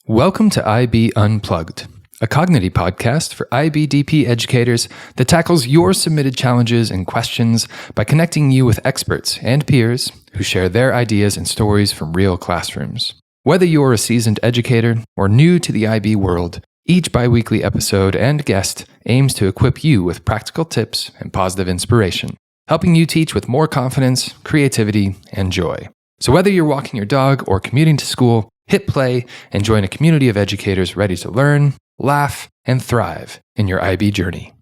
Welcome to IB Unplugged, a cognitive podcast for IBDP educators that tackles your submitted challenges and questions by connecting you with experts and peers who share their ideas and stories from real classrooms. Whether you're a seasoned educator or new to the IB world, each bi-weekly episode and guest aims to equip you with practical tips and positive inspiration, helping you teach with more confidence, creativity, and joy. So whether you're walking your dog or commuting to school, hit play and join a community of educators ready to learn, laugh, and thrive in your IB journey.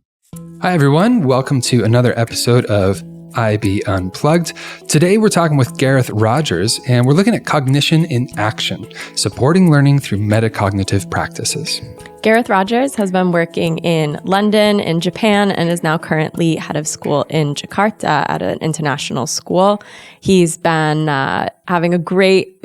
Hi, everyone. Welcome to another episode of IB Unplugged. Today, we're talking with Gareth Rogers, and we're looking at cognition in action, supporting learning through metacognitive practices. Gareth Rogers has been working in London, in Japan, and is now currently head of school in Jakarta at an international school. He's been having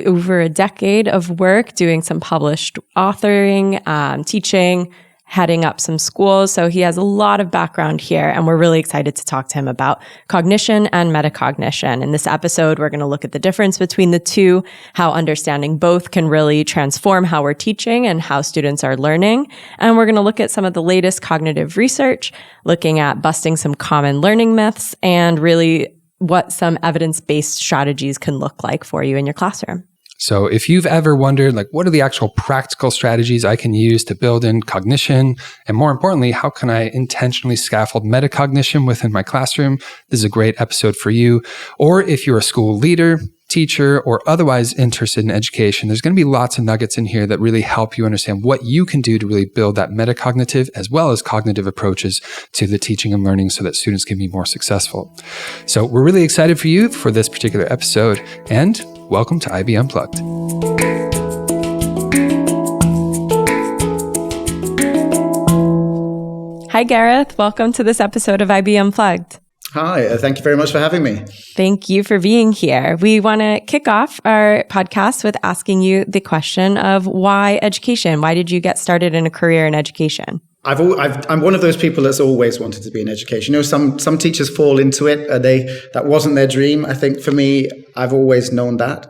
over a decade of work doing some published authoring, teaching, heading up some schools. So he has a lot of background here, and we're really excited to talk to him about cognition and metacognition. In this episode, we're going to look at the difference between the two, how understanding both can really transform how we're teaching and how students are learning. And we're going to look at some of the latest cognitive research, looking at busting some common learning myths, and really what some evidence-based strategies can look like for you in your classroom. So if you've ever wondered, what are the actual practical strategies I can use to build in cognition? And more importantly, how can I intentionally scaffold metacognition within my classroom? This is a great episode for you. Or if you're a school leader, teacher, or otherwise interested in education, there's going to be lots of nuggets in here that really help you understand what you can do to really build that metacognitive as well as cognitive approaches to the teaching and learning so that students can be more successful. So we're really excited for you for this particular episode, and welcome to IB Unplugged. Hi, Gareth. Welcome to this episode of IB Unplugged. Hi, thank you very much for having me. Thank you for being here. We want to kick off our podcast with asking you the question of why education? Why did you get started in a career in education? I'm one of those people that's always wanted to be in education. You know, some teachers fall into it. That wasn't their dream. I think for me, I've always known that.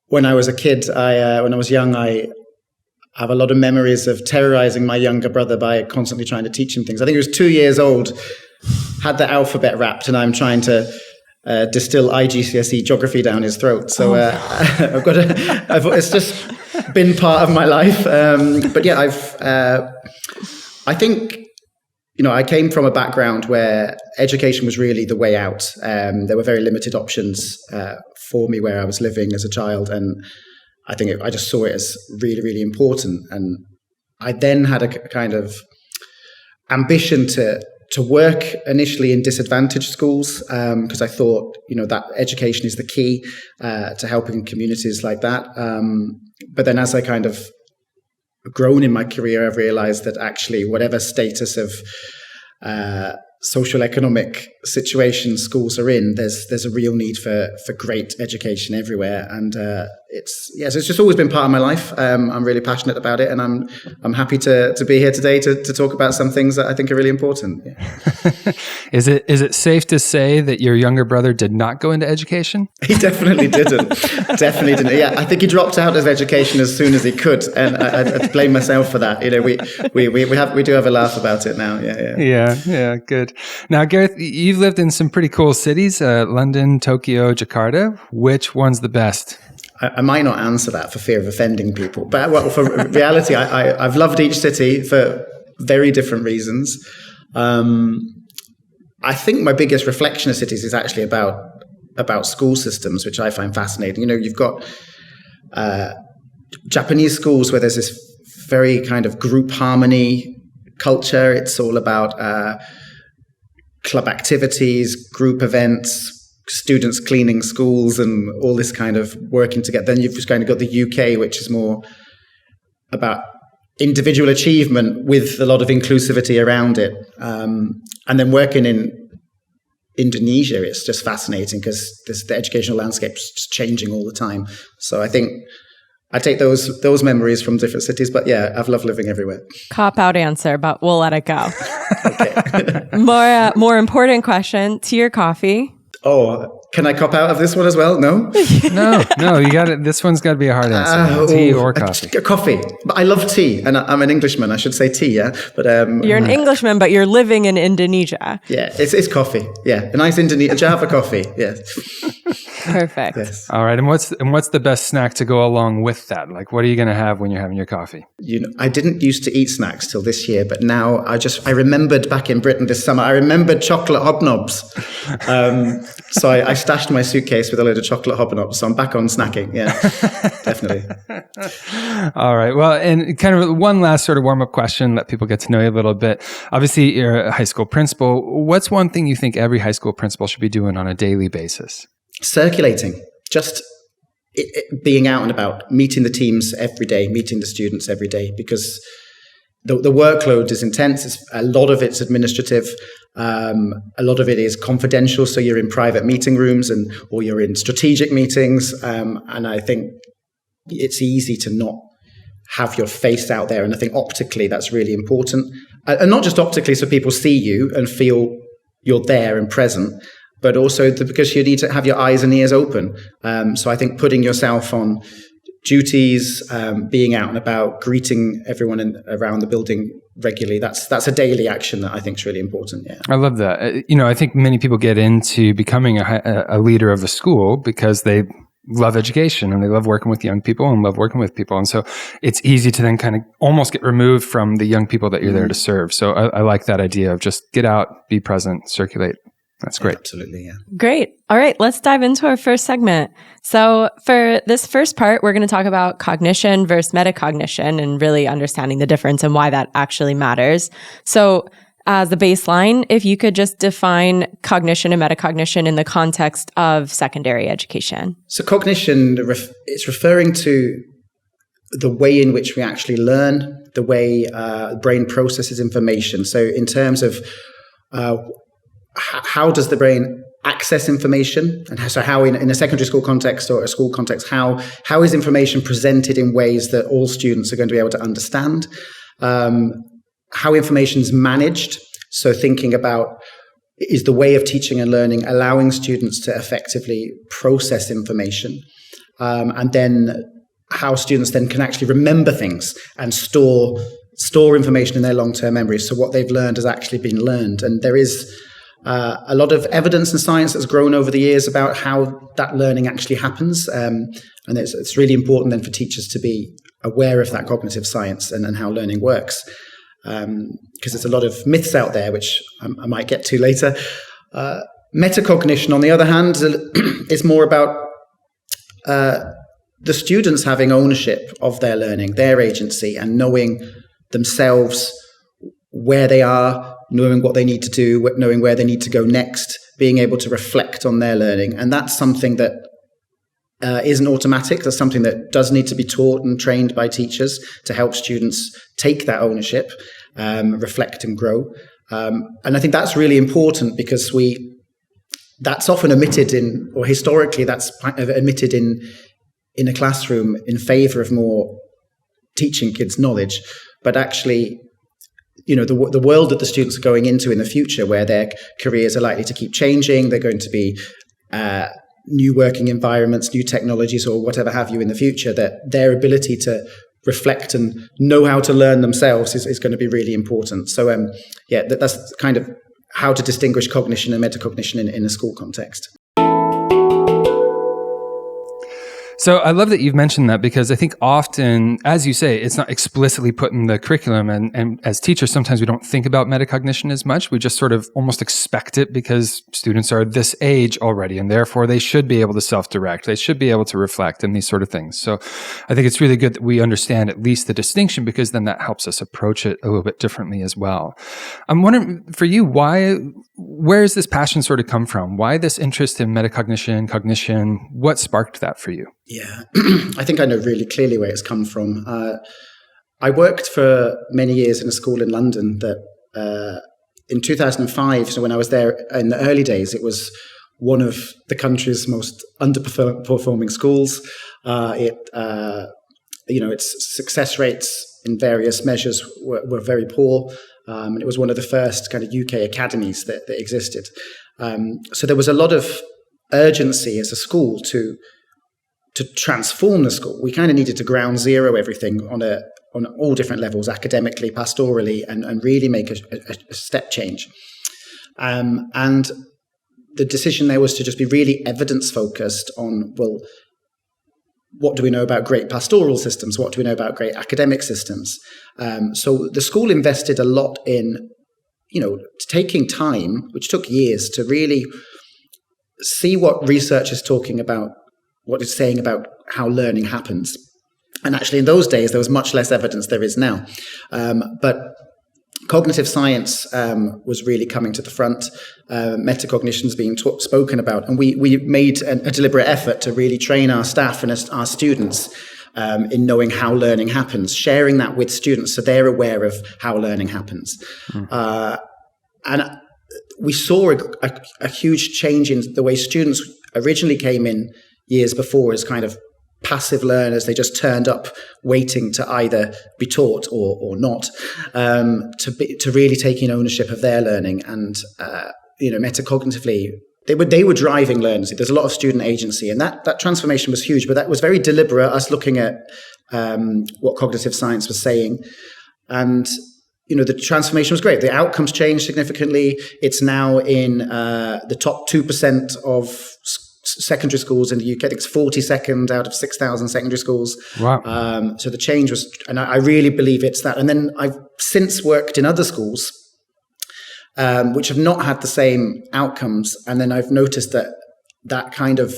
When I was a kid, when I was young, I have a lot of memories of terrorizing my younger brother by constantly trying to teach him things. I think he was 2 years old, had the alphabet wrapped, and I'm trying to distill IGCSE geography down his throat. So it's just been part of my life. But yeah, I think, I came from a background where education was really the way out. There were very limited options for me where I was living as a child. And I think I just saw it as really, really important. And I then had a kind of ambition to work initially in disadvantaged schools because I thought, that education is the key to helping communities like that. But then as I kind of grown in my career, I've realized that actually whatever status of social economic situation schools are in, there's a real need for great education everywhere. And it's just always been part of my life. I'm really passionate about it, and I'm happy to be here today to talk about some things that I think are really important. Yeah. Is it safe to say that your younger brother did not go into education? He definitely didn't. Definitely didn't. Yeah, I think he dropped out of education as soon as he could, and I blame myself for that. We do have a laugh about it now. Yeah, good. Now, Gareth, you've lived in some pretty cool cities, London, Tokyo, Jakarta. Which one's the best? I might not answer that for fear of offending people, but for reality, I've loved each city for very different reasons. I think my biggest reflection of cities is actually about school systems, which I find fascinating. You've got Japanese schools where there's this very kind of group harmony culture. It's all about club activities, group events, students cleaning schools, and all this kind of working together. Then you've just kind of got the UK, which is more about individual achievement with a lot of inclusivity around it. And then working in Indonesia, it's just fascinating because the educational landscape is just changing all the time. So I think I take those memories from different cities, but yeah, I've loved living everywhere. Cop-out answer, but we'll let it go. Okay. More important question, tea or coffee? Oh, Can I cop out of this one as well? No? No, you got it. This one's got to be a hard answer. Tea or coffee? Coffee. But I love tea, and I'm an Englishman. I should say tea, yeah? But you're an Englishman, but you're living in Indonesia. Yeah, it's coffee. Yeah, a nice Java coffee. Yeah. Perfect. Yes. All right. And what's the best snack to go along with that? Like, what are you going to have when you're having your coffee? I didn't used to eat snacks till this year, but now I remembered back in Britain this summer, I remembered chocolate hobnobs. So I stashed my suitcase with a load of chocolate hobnobs. So I'm back on snacking. Yeah, definitely. All right. Well, and kind of one last sort of warm-up question, let people get to know you a little bit. Obviously, you're a high school principal. What's one thing you think every high school principal should be doing on a daily basis? Circulating, just being out and about, meeting the teams every day, meeting the students every day, because the workload is intense. A lot of it's administrative. A lot of it is confidential. So you're in private meeting rooms or you're in strategic meetings. And I think it's easy to not have your face out there. And I think optically, that's really important. And not just optically, so people see you and feel you're there and present, but also because you need to have your eyes and ears open. So I think putting yourself on duties, being out and about, greeting everyone around the building regularly, that's a daily action that I think is really important. Yeah, I love that. I think many people get into becoming a leader of a school because they love education and they love working with young people and love working with people. And so it's easy to then kind of almost get removed from the young people that you're there to serve. So I like that idea of just get out, be present, circulate. That's great. Yeah, absolutely, yeah. Great. All right, let's dive into our first segment. So for this first part, we're going to talk about cognition versus metacognition and really understanding the difference and why that actually matters. So as the baseline, if you could just define cognition and metacognition in the context of secondary education. So cognition, it's referring to the way in which we actually learn, the way the brain processes information. So in terms of how does the brain access information? And so how in a secondary school context or a school context, how is information presented in ways that all students are going to be able to understand? How information is managed. So thinking about, is the way of teaching and learning allowing students to effectively process information? And then how students then can actually remember things and store information in their long-term memories. So what they've learned has actually been learned. And there is a lot of evidence and science that's grown over the years about how that learning actually happens. And it's really important then for teachers to be aware of that cognitive science and how learning works. Because there's a lot of myths out there, which I might get to later. Metacognition, on the other hand, is more about the students having ownership of their learning, their agency, and knowing themselves where they are, knowing what they need to do, knowing where they need to go next, being able to reflect on their learning. And that's something that isn't automatic. That's something that does need to be taught and trained by teachers to help students take that ownership, reflect and grow. And I think that's really important because that's often omitted or historically that's omitted in a classroom in favor of more teaching kids knowledge. But actually, the world that the students are going into in the future, where their careers are likely to keep changing, they're going to be new working environments, new technologies, or whatever have you in the future, that their ability to reflect and know how to learn themselves is going to be really important. So, that's kind of how to distinguish cognition and metacognition in a school context. So I love that you've mentioned that because I think often, as you say, it's not explicitly put in the curriculum. And as teachers, sometimes we don't think about metacognition as much. We just sort of almost expect it because students are this age already, and therefore they should be able to self-direct. They should be able to reflect and these sort of things. So I think it's really good that we understand at least the distinction, because then that helps us approach it a little bit differently as well. I'm wondering for you, where does this passion sort of come from? Why this interest in metacognition, cognition? What sparked that for you? Yeah, I think I know really clearly where it's come from. I worked for many years in a school in London that in 2005, so when I was there in the early days, it was one of the country's most underperforming schools. Its success rates in various measures were very poor. And it was one of the first kind of UK academies that existed. So there was a lot of urgency as a school to transform the school. We kind of needed to ground zero everything on all different levels, academically, pastorally, and really make a step change. And the decision there was to just be really evidence-focused on, well, what do we know about great pastoral systems? What do we know about great academic systems? So the school invested a lot in, taking time, which took years, to really see what research is talking about, what it's saying about how learning happens. And actually, in those days, there was much less evidence there is now. But cognitive science was really coming to the front. Metacognition is being spoken about. And we made a deliberate effort to really train our staff and our students in knowing how learning happens, sharing that with students so they're aware of how learning happens. And we saw a huge change in the way students originally came in years before as kind of passive learners. They just turned up waiting to either be taught or not, to really taking ownership of their learning. And metacognitively, they were driving learners. There's a lot of student agency, and that transformation was huge, but that was very deliberate, us looking at what cognitive science was saying. And the transformation was great. The outcomes changed significantly. It's now in the top 2% of secondary schools in the UK. I think it's 42nd out of 6,000 secondary schools. Wow. So the change was, and I really believe it's that. And then I've since worked in other schools which have not had the same outcomes. And then I've noticed that kind of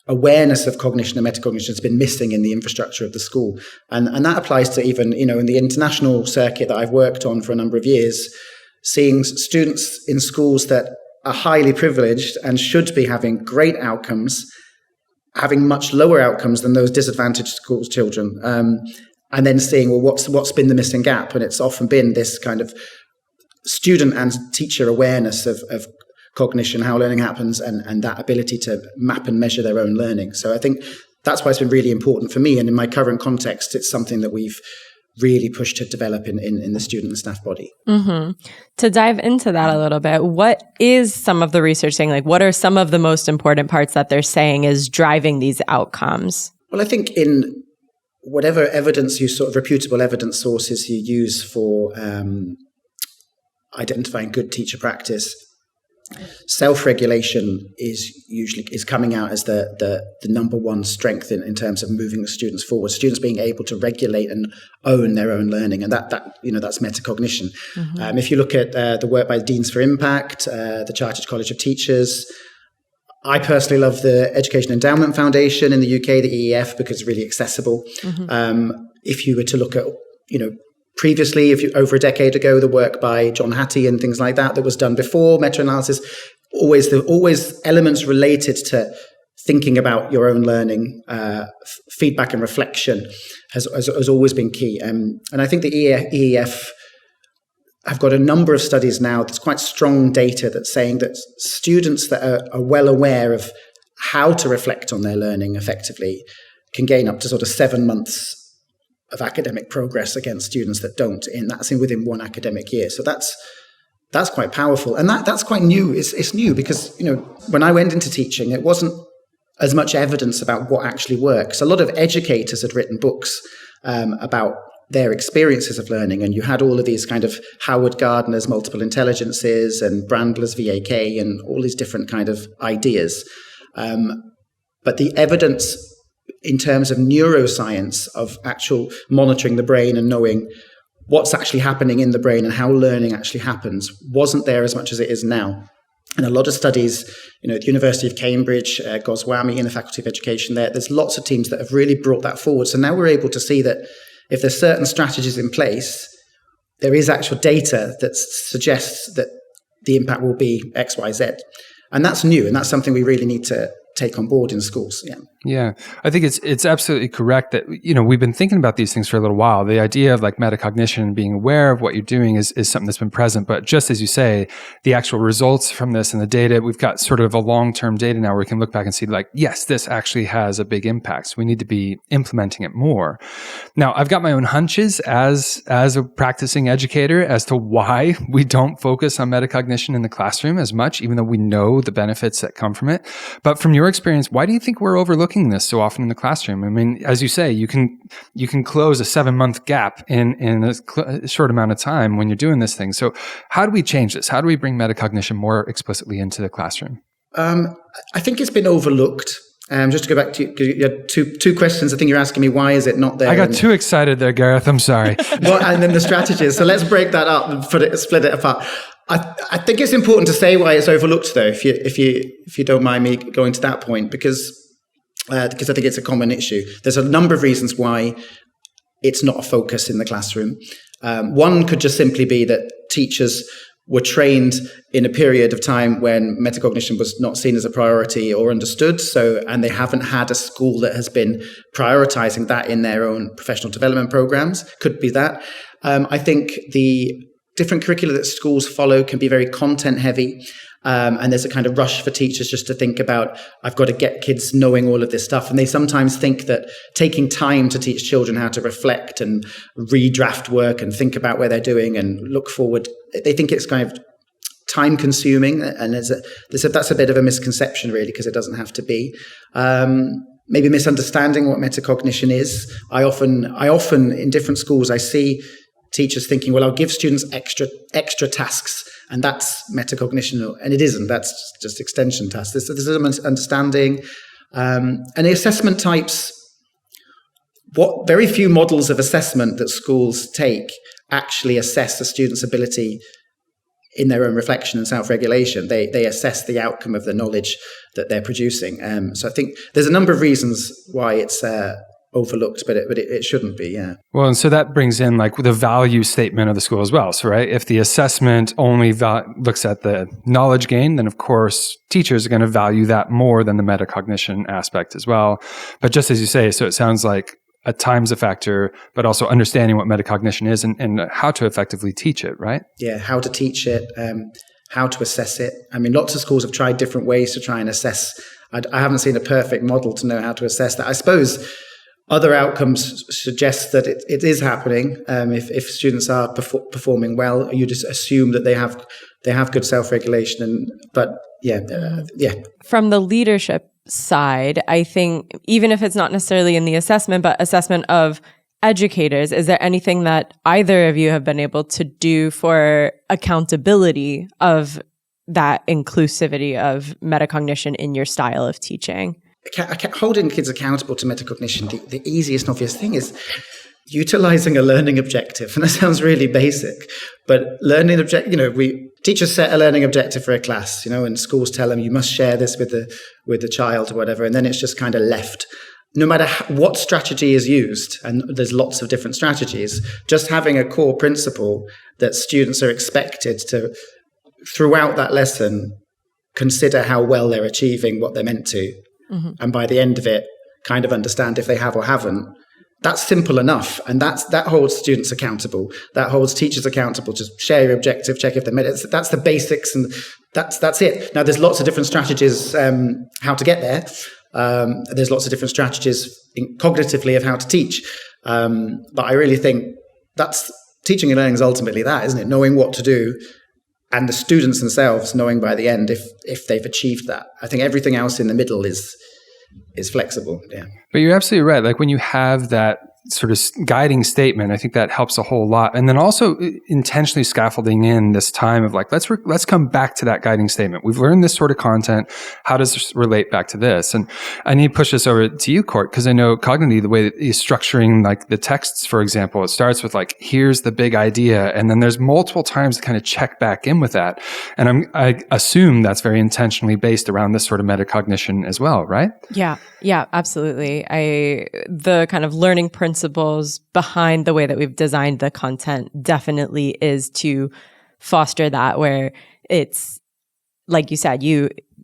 awareness of cognition and metacognition has been missing in the infrastructure of the school. And that applies to even, in the international circuit that I've worked on for a number of years, seeing students in schools that are highly privileged and should be having great outcomes, having much lower outcomes than those disadvantaged school children. And then seeing, well, what's been the missing gap? And it's often been this kind of student and teacher awareness of cognition, how learning happens, and that ability to map and measure their own learning. So I think that's why it's been really important for me. And in my current context, it's something that we've really pushed to develop in the student and staff body. Mm-hmm. To dive into that a little bit, what is some of the research saying? Like, what are some of the most important parts that they're saying is driving these outcomes? Well, I think in whatever evidence reputable evidence sources you use for identifying good teacher practice, self-regulation is coming out as the number one strength in terms of moving the students forward. Students being able to regulate and own their own learning, and that's metacognition. Mm-hmm. If you look at the work by Deans for Impact, the Chartered College of Teachers, I personally love the Education Endowment Foundation in the UK, the EEF, because it's really accessible. Mm-hmm. If you were to look at, previously, over a decade ago, the work by John Hattie and things like that was done before meta-analysis, always elements related to thinking about your own learning, feedback and reflection has always been key. And I think the EEF have got a number of studies now that's quite strong data that's saying that students that are well aware of how to reflect on their learning effectively can gain up to sort of 7 months of academic progress against students that don't. That's within one academic year. So that's quite powerful, and that's quite new. It's new because when I went into teaching, it wasn't as much evidence about what actually works. A lot of educators had written books about their experiences of learning, and you had all of these kind of Howard Gardner's multiple intelligences and Brandler's VAK and all these different kind of ideas. But the evidence in terms of neuroscience, of actual monitoring the brain and knowing what's actually happening in the brain and how learning actually happens, wasn't there as much as it is now. And a lot of studies, at the University of Cambridge, Goswami in the Faculty of Education there's lots of teams that have really brought that forward. So now we're able to see that if there's certain strategies in place, there is actual data that suggests that the impact will be X, Y, Z. And that's new, and that's something we really need to take on board in schools. Yeah. Yeah, I think it's absolutely correct that, we've been thinking about these things for a little while. The idea of like metacognition and being aware of what you're doing is something that's been present. But just as you say, the actual results from this and the data, we've got sort of a long-term data now where we can look back and see like, yes, this actually has a big impact. So we need to be implementing it more. Now, I've got my own hunches as a practicing educator as to why we don't focus on metacognition in the classroom as much, even though we know the benefits that come from it. But from your experience, why do you think we're overlooking this so often in the classroom? I mean, as you say, you can close a 7-month gap in a short amount of time when you're doing this thing. So how do we change this? How do we bring metacognition more explicitly into the classroom? I think it's been overlooked. Just to go back to you had two questions. I think you're asking me, why is it not there? I got too excited there, Gareth. I'm sorry. Well, and then the strategies. So let's break that up and split it apart. I think it's important to say why it's overlooked, though, if you don't mind me going to that point, because I think it's a common issue. There's a number of reasons why it's not a focus in the classroom. One could just simply be that teachers were trained in a period of time when metacognition was not seen as a priority or understood. And they haven't had a school that has been prioritizing that in their own professional development programs. Could be that. I think the different curricula that schools follow can be very content heavy. And there's a kind of rush for teachers just to think about, I've got to get kids knowing all of this stuff. And they sometimes think that taking time to teach children how to reflect and redraft work and think about where they're doing and look forward, they think it's kind of time consuming. And that's a bit of a misconception, really, because it doesn't have to be. Maybe misunderstanding what metacognition is. I often in different schools, I see teachers thinking, well, I'll give students extra tasks, and that's metacognition, and it isn't. That's just extension tasks. There's a misunderstanding. And the assessment types, what very few models of assessment that schools take actually assess the student's ability in their own reflection and self-regulation. They assess the outcome of the knowledge that they're producing. So I think there's a number of reasons why it's overlooked, but it shouldn't be, yeah. Well, and so that brings in like the value statement of the school as well. So, right, if the assessment only looks at the knowledge gain, then of course teachers are going to value that more than the metacognition aspect as well. But just as you say, so it sounds like at times a factor, but also understanding what metacognition is and how to effectively teach it, right? Yeah, how to teach it, how to assess it. I mean, lots of schools have tried different ways to try and assess. I haven't seen a perfect model to know how to assess that. I suppose other outcomes suggest that it is happening. If students are performing well, you just assume that they have good self-regulation. But From the leadership side, I think even if it's not necessarily in the assessment, but assessment of educators, is there anything that either of you have been able to do for accountability of that inclusivity of metacognition in your style of teaching? Holding kids accountable to metacognition, the easiest and obvious thing is utilizing a learning objective. And that sounds really basic, but learning objective, teachers set a learning objective for a class, and schools tell them you must share this with the child or whatever. And then it's just kind of left. No matter what strategy is used, and there's lots of different strategies, just having a core principle that students are expected to, throughout that lesson, consider how well they're achieving what they're meant to. Mm-hmm. And by the end of it, kind of understand if they have or haven't. That's simple enough. And that holds students accountable. That holds teachers accountable. Just share your objective, check if they met it. That's the basics, and that's it. Now, there's lots of different strategies how to get there. There's lots of different strategies cognitively of how to teach. But I really think that's teaching and learning is ultimately that, isn't it? Knowing what to do, and the students themselves knowing by the end if they've achieved that. I think everything else in the middle is flexible. Yeah. But you're absolutely right. Like when you have that sort of guiding statement, I think that helps a whole lot. And then also intentionally scaffolding in this time of like, let's come back to that guiding statement. We've learned this sort of content. How does this relate back to this? And I need to push this over to you, Court, because I know cognitively, the way that he's structuring like the texts, for example, it starts with like, here's the big idea. And then there's multiple times to kind of check back in with that. And I assume that's very intentionally based around this sort of metacognition as well, right? Yeah, absolutely. The kind of learning principles behind the way that we've designed the content definitely is to foster that, where it's, like you said,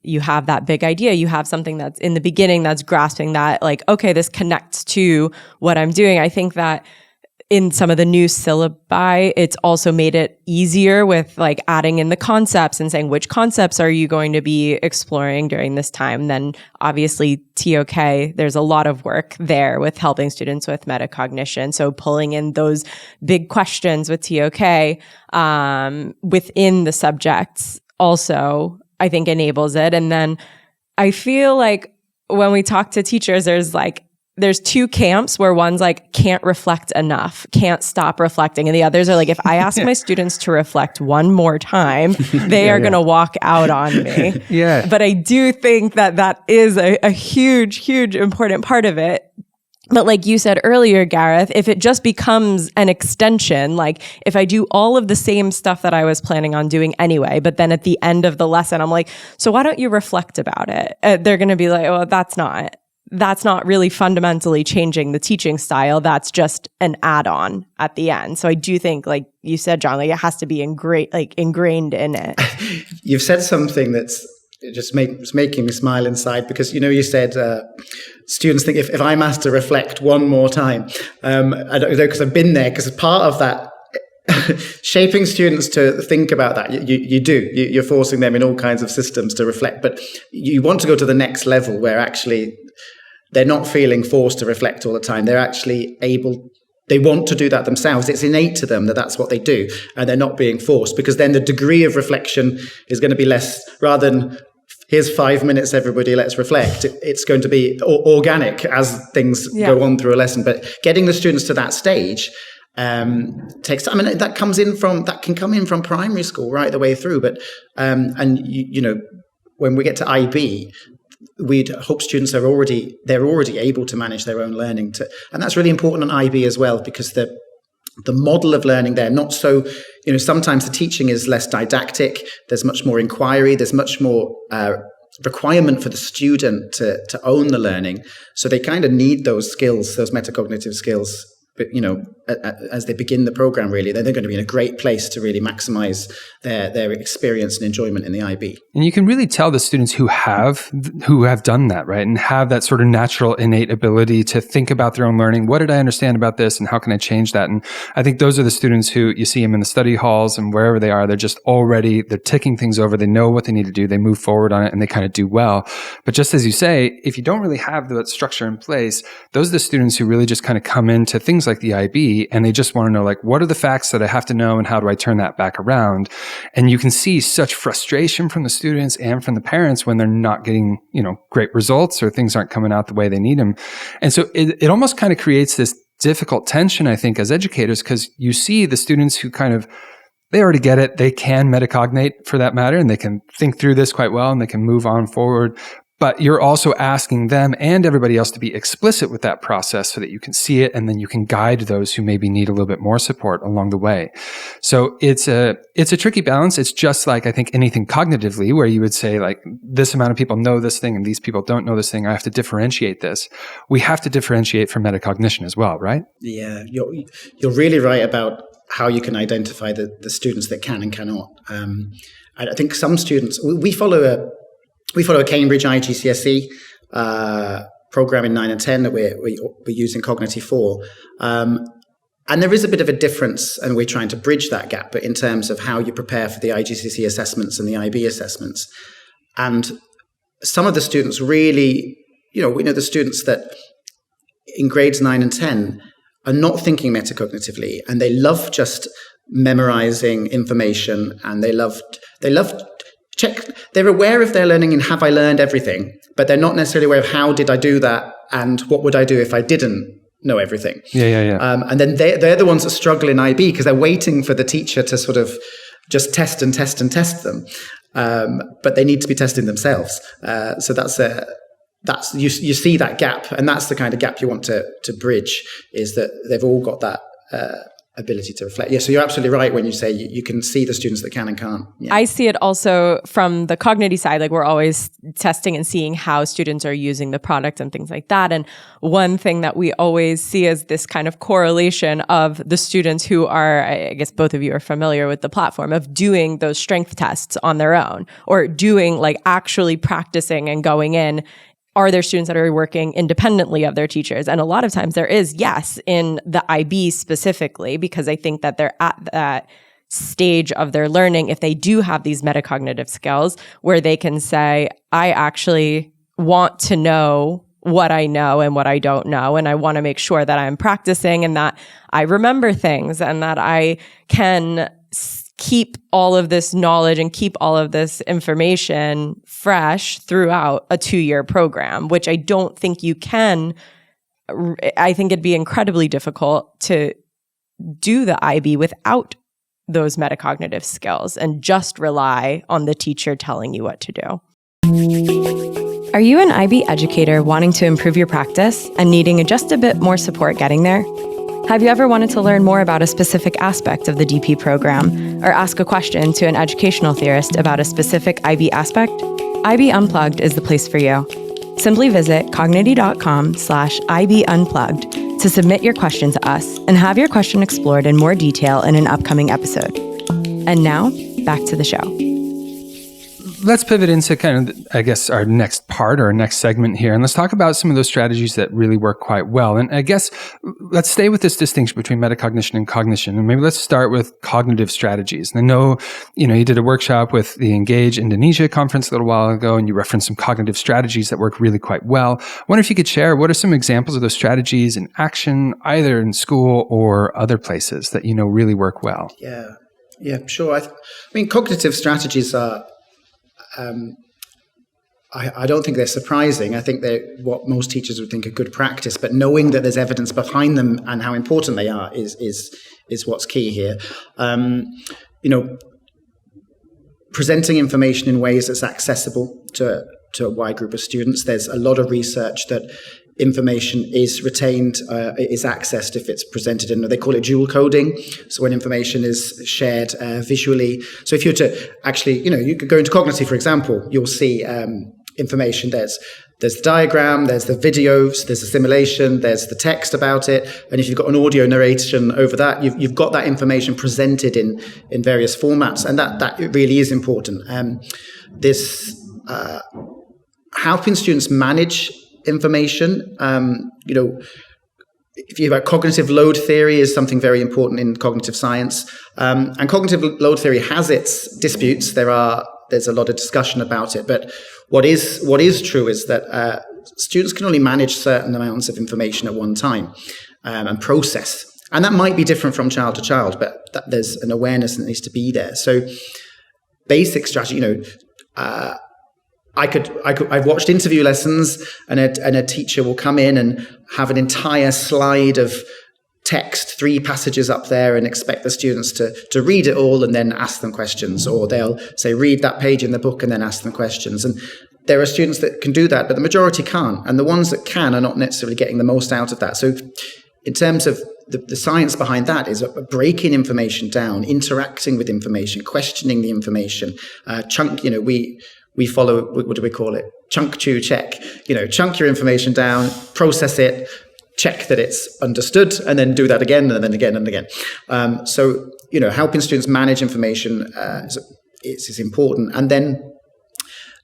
you have that big idea, you have something that's in the beginning that's grasping that, like, okay, this connects to what I'm doing. I think that in some of the new syllabi, it's also made it easier with like adding in the concepts and saying which concepts are you going to be exploring during this time. Then obviously TOK, there's a lot of work there with helping students with metacognition. So pulling in those big questions with TOK within the subjects also, I think, enables it. And then I feel like when we talk to teachers, there's two camps where one's like, can't reflect enough, can't stop reflecting. And the others are like, if I ask my students to reflect one more time, they are going to walk out on me. Yeah. But I do think that is a huge, huge important part of it. But like you said earlier, Gareth, if it just becomes an extension, like if I do all of the same stuff that I was planning on doing anyway, but then at the end of the lesson, I'm like, so why don't you reflect about it? They're going to be like, oh, that's not really fundamentally changing the teaching style. That's just an add-on at the end. So I do think, like you said, John, like it has to be ingrained in it. You've said something that's just making me smile inside, because, you said students think if I'm asked to reflect one more time, I don't know, because I've been there, because part of that, shaping students to think about that, you're forcing them in all kinds of systems to reflect, but you want to go to the next level where actually they're not feeling forced to reflect all the time. They're actually they want to do that themselves. It's innate to them that that's what they do, and they're not being forced, because then the degree of reflection is going to be less, rather than here's 5 minutes, everybody, let's reflect. It's going to be organic as things go on through a lesson. But getting the students to that stage takes time. I mean, that can come in from primary school right the way through. But when we get to IB, we'd hope students they're already able to manage their own learning, and that's really important on IB as well, because the model of learning there, not so, sometimes the teaching is less didactic, there's much more inquiry, there's much more requirement for the student to own the learning, so they kind of need those skills, those metacognitive skills. But, as they begin the program, really, they're going to be in a great place to really maximize their experience and enjoyment in the IB. And you can really tell the students who have done that, right? And have that sort of natural innate ability to think about their own learning. What did I understand about this, and how can I change that? And I think those are the students who you see them in the study halls and wherever they are, they're ticking things over. They know what they need to do. They move forward on it, and they kind of do well. But just as you say, if you don't really have that structure in place, those are the students who really just kind of come into things like the IB, and they just want to know, like, what are the facts that I have to know, and how do I turn that back around? And you can see such frustration from the students and from the parents when they're not getting, great results, or things aren't coming out the way they need them. And so it almost kind of creates this difficult tension, I think, as educators, because you see the students who they already get it. They can metacognate, for that matter, and they can think through this quite well, and they can move on forward. But you're also asking them and everybody else to be explicit with that process so that you can see it, and then you can guide those who maybe need a little bit more support along the way. So it's a tricky balance. It's just like, I think, anything cognitively, where you would say, like, this amount of people know this thing and these people don't know this thing. I have to differentiate this. We have to differentiate for metacognition as well, right? Yeah, you're really right about how you can identify the students that can and cannot. I think some students, we follow a Cambridge IGCSE program in 9 and 10 that we're using Cognitive for. And there is a bit of a difference, and we're trying to bridge that gap, but in terms of how you prepare for the IGCSE assessments and the IB assessments. And some of the students really, we know the students that in grades 9 and 10 are not thinking metacognitively, and they love just memorizing information, and they love they're aware of their learning and have I learned everything, but they're not necessarily aware of how did I do that and what would I do if I didn't know everything. Yeah. And then they're the ones that struggle in IB, because they're waiting for the teacher to sort of just test them. But they need to be testing themselves. So that's you see that gap, and that's the kind of gap you want to bridge, is that they've all got that ability to reflect. Yeah, so you're absolutely right when you say you can see the students that can and can't. Yeah. I see it also from the cognitive side. Like, we're always testing and seeing how students are using the product and things like that. And one thing that we always see is this kind of correlation of the students who are, I guess both of you are familiar with the platform, of doing those strength tests on their own, or doing, like, actually practicing and going in. Are there students that are working independently of their teachers? And a lot of times there is, yes, in the IB specifically, because I think that they're at that stage of their learning, if they do have these metacognitive skills, where they can say, I actually want to know what I know and what I don't know. And I want to make sure that I'm practicing and that I remember things and that I can keep all of this knowledge and keep all of this information fresh throughout a 2-year program, which I don't think you can. I think it'd be incredibly difficult to do the IB without those metacognitive skills and just rely on the teacher telling you what to do. Are you an IB educator wanting to improve your practice and needing just a bit more support getting there? Have you ever wanted to learn more about a specific aspect of the DP program or ask a question to an educational theorist about a specific IB aspect? IB Unplugged is the place for you. Simply visit cognity.com/IB Unplugged to submit your question to us and have your question explored in more detail in an upcoming episode. And now, back to the show. Let's pivot into kind of, I guess, our next part or our next segment here. And let's talk about some of those strategies that really work quite well. And I guess let's stay with this distinction between metacognition and cognition. And maybe let's start with cognitive strategies. And I know, you did a workshop with the Engage Indonesia conference a little while ago, and you referenced some cognitive strategies that work really quite well. I wonder if you could share, what are some examples of those strategies in action, either in school or other places that really work well? Yeah, sure. I mean, cognitive strategies are, I don't think they're surprising. I think they're what most teachers would think a good practice, but knowing that there's evidence behind them and how important they are is what's key here. Presenting information in ways that's accessible to a wide group of students. There's a lot of research that information is retained, is accessed if it's presented in, they call it dual coding. So when information is shared visually. So if you're to actually, you could go into cognitive, for example, you'll see information. There's the diagram, there's the videos, there's the simulation, there's the text about it. And if you've got an audio narration over that, you've got that information presented in various formats. And that really is important. Helping students manage information, if you have cognitive load theory is something very important in cognitive science, and cognitive load theory has its disputes. There's a lot of discussion about it, but what is true is that students can only manage certain amounts of information at one time and process, and that might be different from child to child, but there's an awareness that needs to be there. So basic strategy, I've watched interview lessons and a teacher will come in and have an entire slide of text, 3 passages up there, and expect the students to read it all and then ask them questions. Or they'll say, read that page in the book and then ask them questions. And there are students that can do that, but the majority can't. And the ones that can are not necessarily getting the most out of that. So in terms of the science behind that is breaking information down, interacting with information, questioning the information, we follow, what do we call it? Chunk, chew, check. Chunk your information down, process it, check that it's understood, and then do that again, and then again, and again. So helping students manage information is important. And then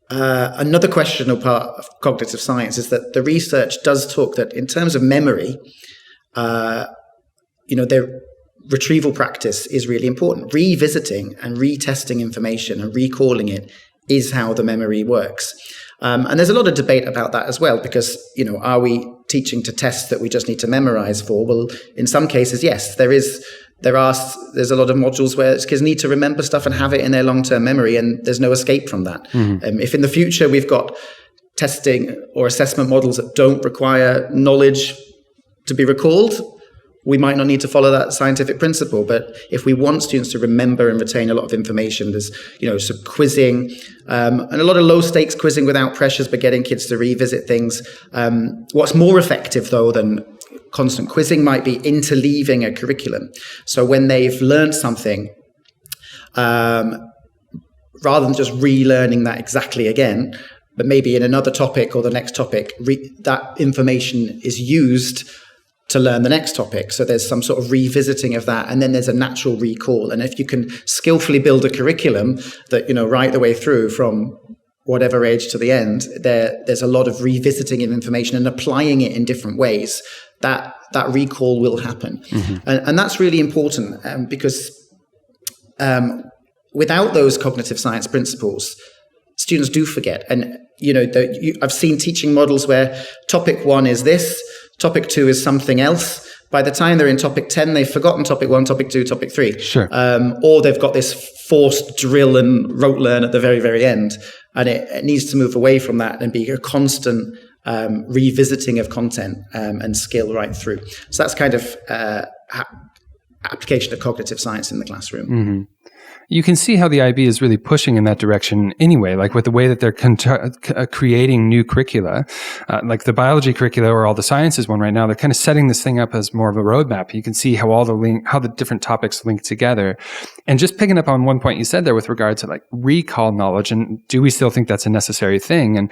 another questionable part of cognitive science is that the research does talk that in terms of memory, their retrieval practice is really important. Revisiting and retesting information and recalling it is how the memory works. And there's a lot of debate about that as well, because, are we teaching to tests that we just need to memorize for? Well, in some cases, yes, there's a lot of modules where kids need to remember stuff and have it in their long-term memory, and there's no escape from that. Mm-hmm. If in the future we've got testing or assessment models that don't require knowledge to be recalled, we might not need to follow that scientific principle. But if we want students to remember and retain a lot of information, there's, some quizzing, and a lot of low stakes quizzing without pressures, but getting kids to revisit things. What's more effective though than constant quizzing might be interleaving a curriculum. So when they've learned something, rather than just relearning that exactly again, but maybe in another topic or the next topic, that information is used to learn the next topic. So there's some sort of revisiting of that, and then there's a natural recall. And if you can skillfully build a curriculum that, right the way through from whatever age to the end, there's a lot of revisiting of information and applying it in different ways, that recall will happen. Mm-hmm. And that's really important because without those cognitive science principles, students do forget. And, I've seen teaching models where topic 1 is this, topic 2 is something else. By the time they're in topic 10, they've forgotten topic 1, topic 2, topic 3. Sure. Or they've got this forced drill and rote learn at the very, very end. And it needs to move away from that and be a constant revisiting of content and skill right through. So that's kind of application of cognitive science in the classroom. Mm-hmm. You can see how the IB is really pushing in that direction anyway, like with the way that they're creating new curricula, like the biology curricula or all the sciences one right now, they're kind of setting this thing up as more of a roadmap. You can see how how the different topics link together. And just picking up on one point you said there with regard to like recall knowledge, and do we still think that's a necessary thing? And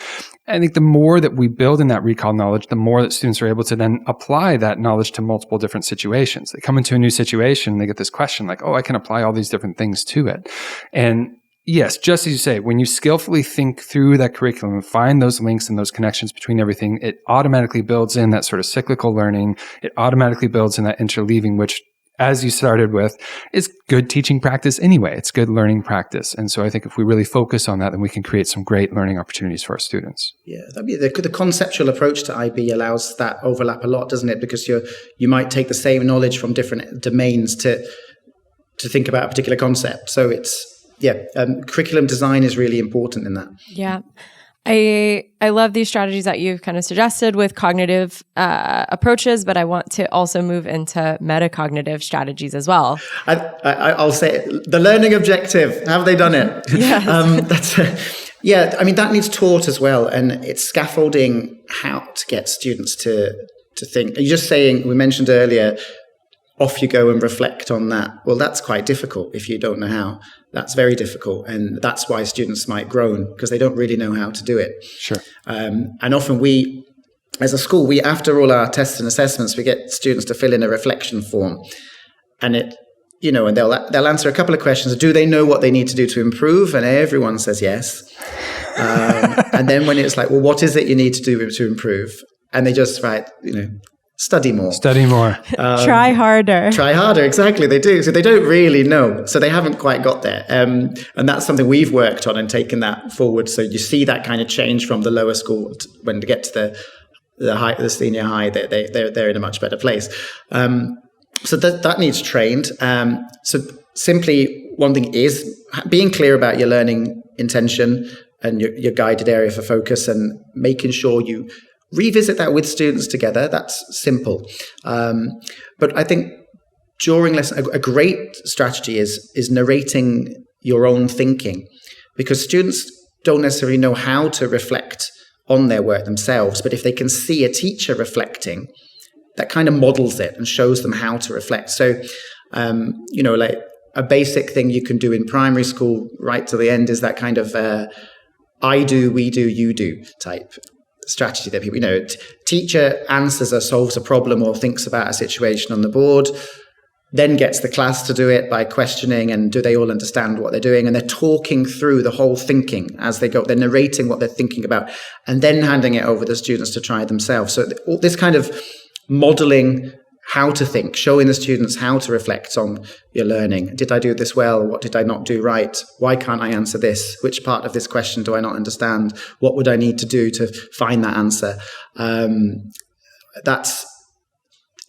I think the more that we build in that recall knowledge, the more that students are able to then apply that knowledge to multiple different situations. They come into a new situation, they get this question like, I can apply all these different things to it. And yes, just as you say, when you skillfully think through that curriculum and find those links and those connections between everything, it automatically builds in that sort of cyclical learning. It automatically builds in that interleaving, which, as you started with, is good teaching practice anyway. It's good learning practice. And so I think if we really focus on that, then we can create some great learning opportunities for our students. Yeah, that'd be the conceptual approach to IB allows that overlap a lot, doesn't it? Because you might take the same knowledge from different domains to think about a particular concept. So curriculum design is really important in that. Yeah. I love these strategies that you've kind of suggested with cognitive approaches, but I want to also move into metacognitive strategies as well. I'll say the learning objective. Have they done it? Yes. That needs taught as well, and it's scaffolding how to get students to think. You're just saying, we mentioned earlier, off you go and reflect on that. Well, that's quite difficult if you don't know how. That's very difficult. And that's why students might groan, because they don't really know how to do it. Sure. And often we, as a school, after all our tests and assessments, we get students to fill in a reflection form. And and they'll answer a couple of questions. Do they know what they need to do to improve? And everyone says yes. And then when it's like, well, what is it you need to do to improve? And they just write, study more. Try harder. Try harder, exactly. They do. So they don't really know. So they haven't quite got there. And that's something we've worked on and taken that forward. So you see that kind of change from the lower school when they get to the senior high, they're in a much better place. So that needs trained. So simply one thing is being clear about your learning intention and your guided area for focus, and making sure you revisit that with students together. That's simple. But I think during lesson, a great strategy is narrating your own thinking, because students don't necessarily know how to reflect on their work themselves. But if they can see a teacher reflecting, that kind of models it and shows them how to reflect. So, like a basic thing you can do in primary school right to the end is that kind of I do, we do, you do type strategy that people, teacher answers or solves a problem or thinks about a situation on the board, then gets the class to do it by questioning, and do they all understand what they're doing? And they're talking through the whole thinking as they go. They're narrating what they're thinking about and then handing it over to the students to try themselves. So this kind of modeling how to think, showing the students how to reflect on your learning. Did I do this well? What did I not do right? Why can't I answer this? Which part of this question do I not understand? What would I need to do to find that answer? That's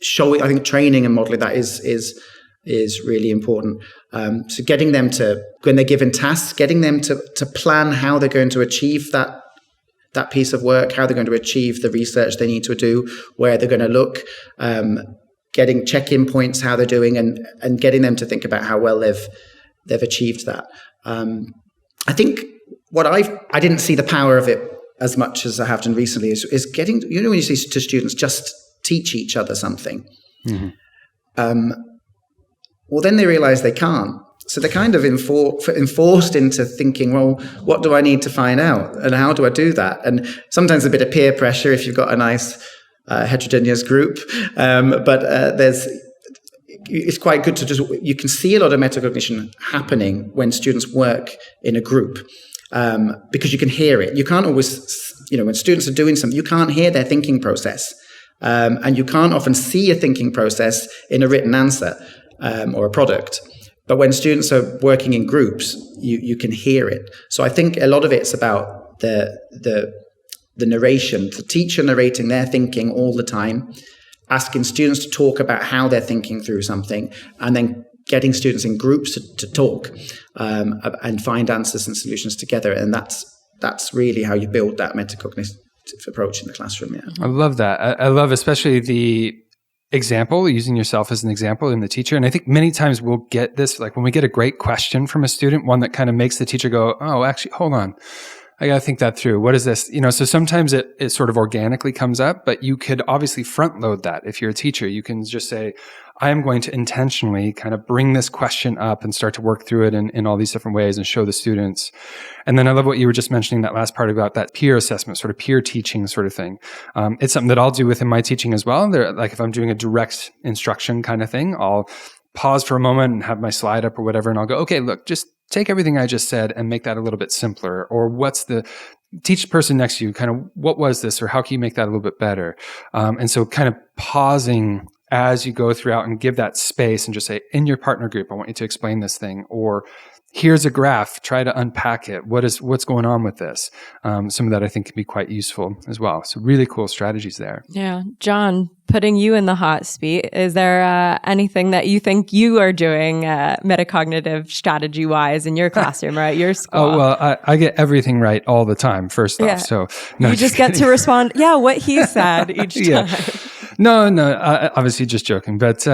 showing, I think training and modeling that is really important. So getting them to, when they're given tasks, getting them to plan how they're going to achieve that piece of work, how they're going to achieve the research they need to do, where they're going to look, getting check-in points, how they're doing, and getting them to think about how well they've achieved that. I think I didn't see the power of it as much as I have done recently is getting, when you say to students, just teach each other something. Well, then they realize they can't. So they're kind of enforced into thinking, well, what do I need to find out? And how do I do that? And sometimes a bit of peer pressure if you've got a nice heterogeneous group. But it's quite good to you can see a lot of metacognition happening when students work in a group, because you can hear it. You can't always, when students are doing something, you can't hear their thinking process. And you can't often see a thinking process in a written answer or a product. But when students are working in groups, you can hear it. So I think a lot of it's about the narration, the teacher narrating their thinking all the time, asking students to talk about how they're thinking through something, and then getting students in groups to talk and find answers and solutions together. And that's really how you build that metacognitive approach in the classroom. Yeah, I love that. I love especially the example, using yourself as an example in the teacher. And I think many times we'll get this, like when we get a great question from a student, one that kind of makes the teacher go, oh, actually, hold on. I got to think that through. What is this? So sometimes it sort of organically comes up, but you could obviously front load that. If you're a teacher, you can just say, I am going to intentionally kind of bring this question up and start to work through it in all these different ways and show the students. And then I love what you were just mentioning, that last part about that peer assessment, sort of peer teaching sort of thing. It's something that I'll do within my teaching as well. Like if I'm doing a direct instruction kind of thing, I'll pause for a moment and have my slide up or whatever. And I'll go, okay, look, just take everything I just said and make that a little bit simpler. Or teach the person next to you kind of, what was this? Or how can you make that a little bit better? And so kind of pausing as you go throughout and give that space and just say, in your partner group, I want you to explain this thing. Or here's a graph, try to unpack it. What's going on with this? Some of that I think can be quite useful as well. So really cool strategies there. Yeah. John, putting you in the hot seat, is there anything that you think you are doing metacognitive strategy-wise in your classroom or at your school? Oh, well, I get everything right all the time, first off. So no, you just get to respond, what he said each time. No, obviously just joking. But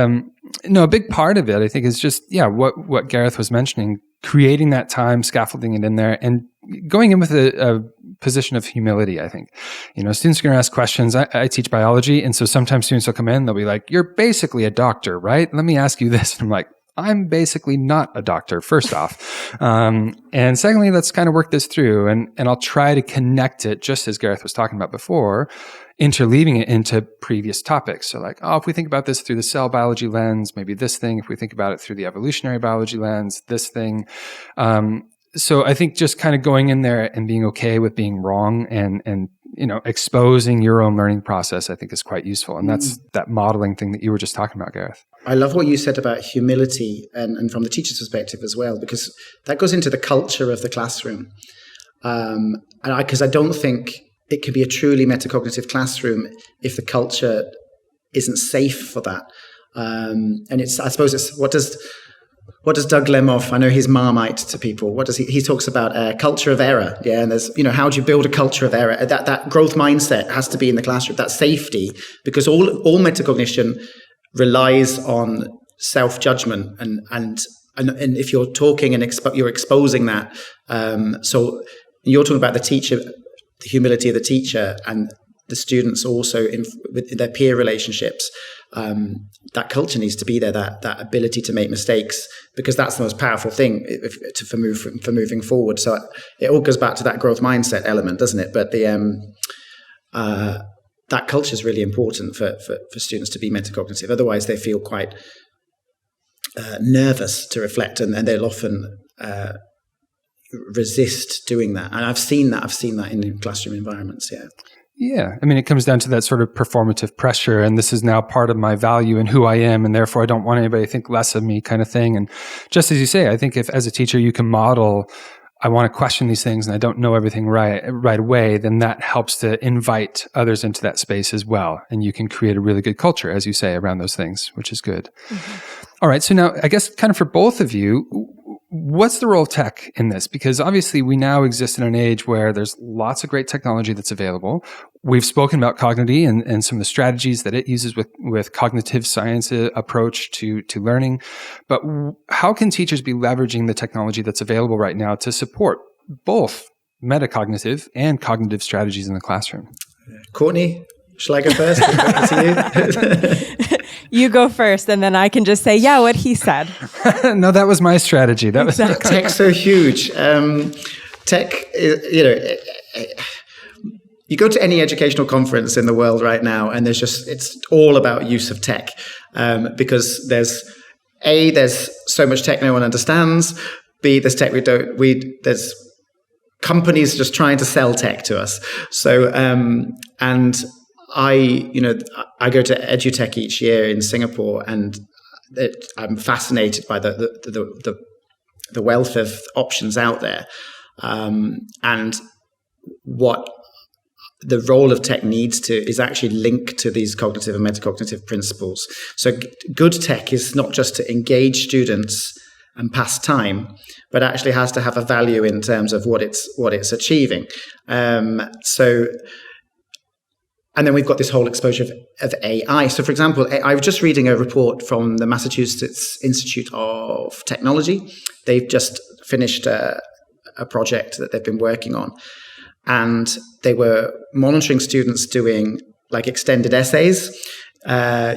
no, a big part of it, I think, is just, what Gareth was mentioning, creating that time, scaffolding it in there, and going in with a position of humility, I think. Students are going to ask questions. I teach biology, and so sometimes students will come in, they'll be like, you're basically a doctor, right? Let me ask you this. And I'm like, I'm basically not a doctor, first off. And secondly, let's kind of work this through, and I'll try to connect it, just as Gareth was talking about before, interleaving it into previous topics. So like, if we think about this through the cell biology lens, maybe this thing. If we think about it through the evolutionary biology lens, this thing. So I think just kind of going in there and being okay with being wrong and exposing your own learning process, I think is quite useful. And that's that modeling thing that you were just talking about, Gareth. I love what you said about humility and from the teacher's perspective as well, because that goes into the culture of the classroom. Because I don't think it could be a truly metacognitive classroom if the culture isn't safe for that. And I suppose it's what does Doug Lemoff, I know he's Marmite to people, what does he talks about a culture of error. Yeah. And there's, how do you build a culture of error? That growth mindset has to be in the classroom, that safety, because all metacognition relies on self-judgment and if you're talking and you're exposing that. So you're talking about the teacher, the humility of the teacher, and the students also with their peer relationships. That culture needs to be there, that ability to make mistakes, because that's the most powerful thing for moving forward. So it all goes back to that growth mindset element, doesn't it? But that culture is really important for students to be metacognitive. Otherwise, they feel quite nervous to reflect, and they'll often resist doing that. And I've seen that in classroom environments. Yeah. I mean, it comes down to that sort of performative pressure, and this is now part of my value and who I am, and therefore I don't want anybody to think less of me kind of thing. And just as you say, I think if as a teacher you can model, I want to question these things and I don't know everything right away, then that helps to invite others into that space as well. And you can create a really good culture, as you say, around those things, which is good. Mm-hmm. All right. So now I guess kind of for both of you, what's the role of tech in this? Because obviously we now exist in an age where there's lots of great technology that's available. We've spoken about Cognition and some of the strategies that it uses with cognitive science approach to learning. But how can teachers be leveraging the technology that's available right now to support both metacognitive and cognitive strategies in the classroom? Courtney, Shall I go first? To You go first, and then I can just say, yeah, what he said. No, that was my strategy. That was Tech's so huge. Tech, you go to any educational conference in the world right now, and it's all about use of tech, because there's so much tech no one understands. B, there's tech there's companies just trying to sell tech to us. So, and I go to EduTech each year in Singapore, and I'm fascinated by the wealth of options out there, and what the role of tech is actually linked to these cognitive and metacognitive principles. So good tech is not just to engage students and pass time, but actually has to have a value in terms of what it's achieving. And then we've got this whole exposure of AI. So, for example, I was just reading a report from the Massachusetts Institute of Technology. They've just finished a project that they've been working on. And they were monitoring students doing like extended essays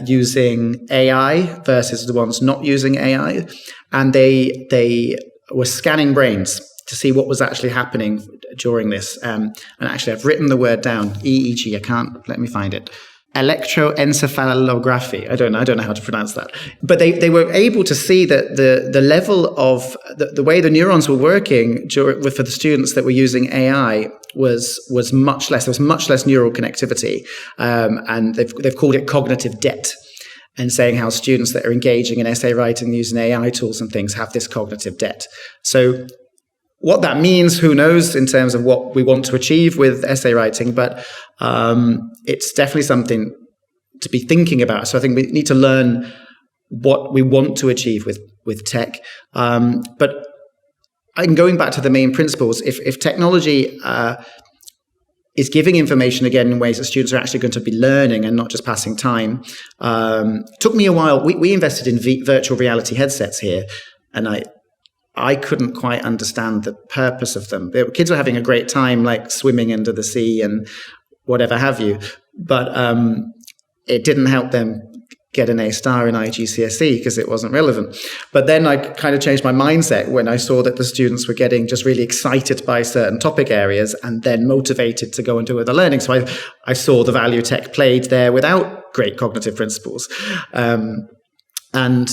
using AI versus the ones not using AI. And they were scanning brains to see what was actually happening during this. And actually, I've written the word down, EEG. Let me find it. Electroencephalography. I don't know how to pronounce that. But they were able to see that the level of the way the neurons were working for the students that were using AI was much less. There was much less neural connectivity, and they've called it cognitive debt, and saying how students that are engaging in essay writing using AI tools and things have this cognitive debt. So what that means, who knows, in terms of what we want to achieve with essay writing, but it's definitely something to be thinking about. So I think we need to learn what we want to achieve with tech. But going back to the main principles, if technology is giving information again in ways that students are actually going to be learning and not just passing time. Took me a while. We invested in virtual reality headsets here, and I couldn't quite understand the purpose of them. The kids were having a great time, like swimming under the sea and whatever have you, but it didn't help them get an A star in IGCSE because it wasn't relevant. But then I kind of changed my mindset when I saw that the students were getting just really excited by certain topic areas and then motivated to go and do other learning. So I saw the value tech played there without great cognitive principles. And then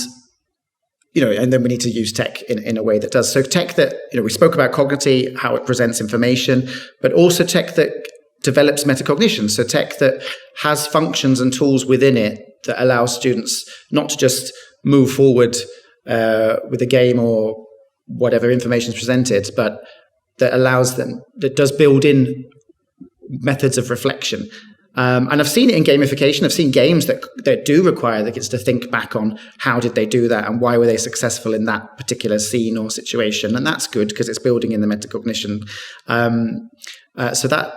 we need to use tech in a way that does. So tech that, we spoke about cognition, how it presents information, but also tech that develops metacognition. So tech that has functions and tools within it that allows students not to just move forward with a game or whatever information is presented, but that allows them, that does build in methods of reflection. And I've seen it in gamification. I've seen games that do require the kids to think back on how did they do that and why were they successful in that particular scene or situation. And that's good because it's building in the metacognition. So that,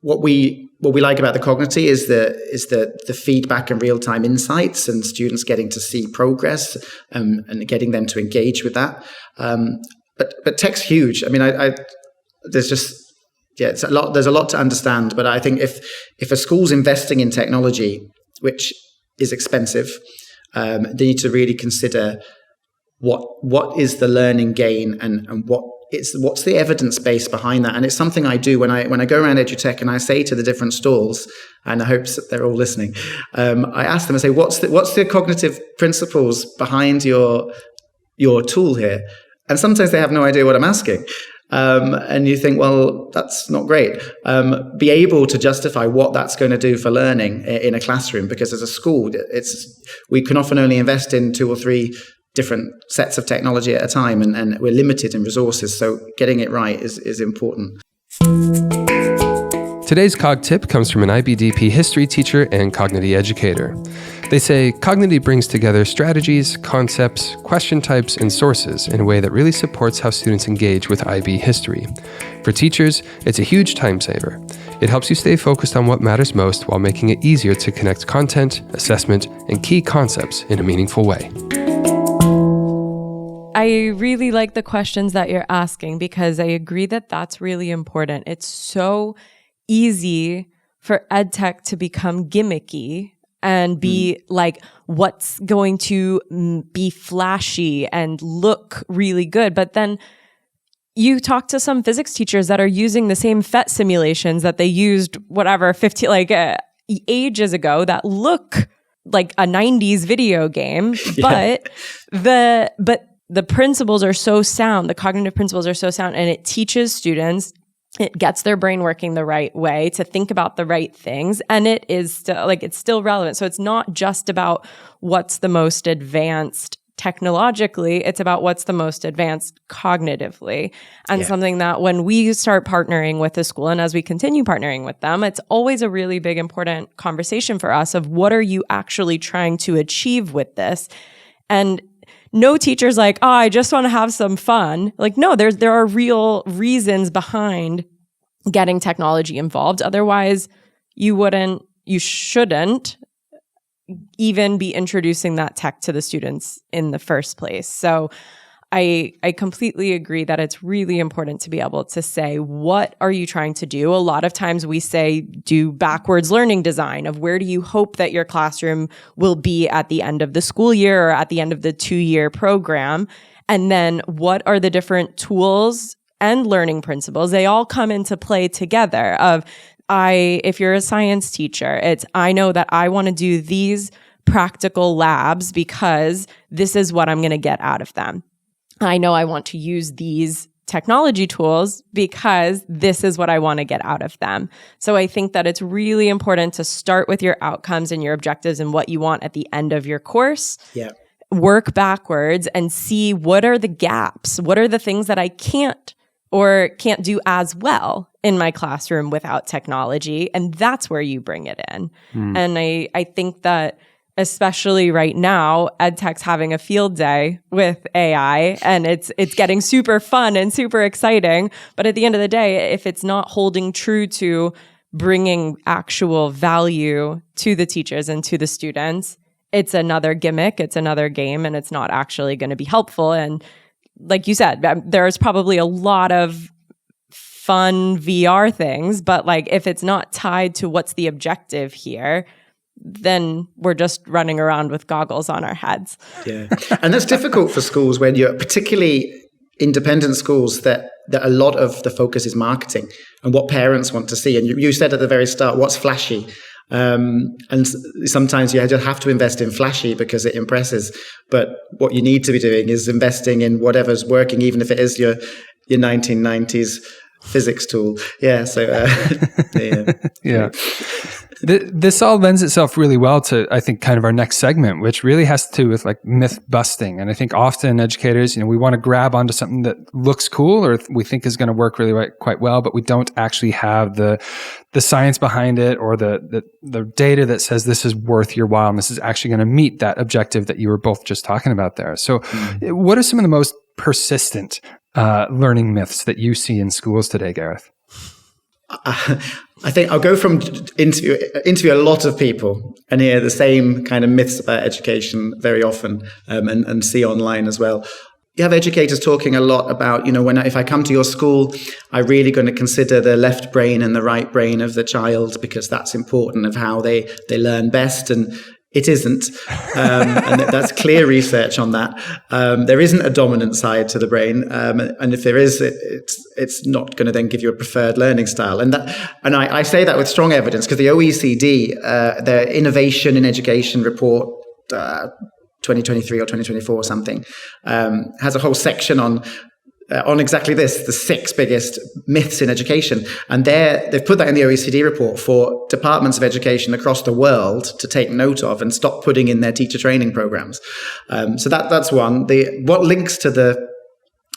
what we like about the cognitive is the feedback and real-time insights and students getting to see progress and getting them to engage with that. But tech's huge. I mean, there's a lot to understand, but I think if a school's investing in technology, which is expensive, they need to really consider what is the learning gain and what's the evidence base behind that. And it's something I do when I go around EduTech and I say to the different stalls, and I hope that they're all listening. I ask them, I say, what's the cognitive principles behind your tool here? And sometimes they have no idea what I'm asking. And you think, well, that's not great. Be able to justify what that's going to do for learning in a classroom, because as a school, we can often only invest in 2 or 3 different sets of technology at a time, and we're limited in resources. So getting it right is important. Today's Cog Tip comes from an IBDP history teacher and cognitive educator. They say cognitive brings together strategies, concepts, question types, and sources in a way that really supports how students engage with IB history. For teachers, it's a huge time saver. It helps you stay focused on what matters most while making it easier to connect content, assessment, and key concepts in a meaningful way. I really like the questions that you're asking because I agree that that's really important. It's so easy for EdTech to become gimmicky and be like what's going to be flashy and look really good. But then you talk to some physics teachers that are using the same PhET simulations that they used, 15, ages ago that look like a 90s video game, but the principles are so sound, the cognitive principles are so sound, and it teaches students, it gets their brain working the right way to think about the right things, and it is still it's still relevant. So it's not just about what's the most advanced technologically, it's about what's the most advanced cognitively. And something that when we start partnering with a school and as we continue partnering with them, it's always a really big, important conversation for us of what are you actually trying to achieve with this? And no teacher's like, oh, I just want to have some fun. Like, no, there are real reasons behind getting technology involved. Otherwise, you shouldn't even be introducing that tech to the students in the first place. So I completely agree that it's really important to be able to say, what are you trying to do? A lot of times we say, do backwards learning design of where do you hope that your classroom will be at the end of the school year or at the end of the 2-year program? And then what are the different tools and learning principles? They all come into play together of, if you're a science teacher, I know that I want to do these practical labs because this is what I'm going to get out of them. I know I want to use these technology tools because this is what I want to get out of them. So I think that it's really important to start with your outcomes and your objectives and what you want at the end of your course. Yeah. Work backwards and see what are the gaps, what are the things that I can't do as well in my classroom without technology. And that's where you bring it in. And I think that especially right now, EdTech's having a field day with AI and it's getting super fun and super exciting. But at the end of the day, if it's not holding true to bringing actual value to the teachers and to the students, it's another gimmick, it's another game, and it's not actually going to be helpful. And like you said, there's probably a lot of fun VR things, but if it's not tied to what's the objective here, then we're just running around with goggles on our heads. Yeah. And that's difficult for schools when you're particularly independent schools that a lot of the focus is marketing and what parents want to see. And you said at the very start, what's flashy? And sometimes you just have to invest in flashy because it impresses. But what you need to be doing is investing in whatever's working, even if it is your 1990s physics tool. Yeah. So, yeah. This all lends itself really well to, I think, kind of our next segment, which really has to do with myth busting. And I think often educators, we want to grab onto something that looks cool or we think is going to work really quite well, but we don't actually have the science behind it or the data that says this is worth your while and this is actually going to meet that objective that you were both just talking about there. So what are some of the most persistent learning myths that you see in schools today, Gareth? I think I'll go from interview a lot of people and hear the same kind of myths about education very often, and see online as well. You have educators talking a lot about, if I come to your school, I'm really going to consider the left brain and the right brain of the child because that's important of how they learn best. And it isn't. And that's clear research on that. There isn't a dominant side to the brain. And if there is, it's not going to then give you a preferred learning style. And I say that with strong evidence because the OECD, their Innovation in Education report, 2023 or 2024 or something, has a whole section on exactly this, the 6 biggest myths in education. And they've put that in the OECD report for departments of education across the world to take note of and stop putting in their teacher training programs. So that's one. What links to the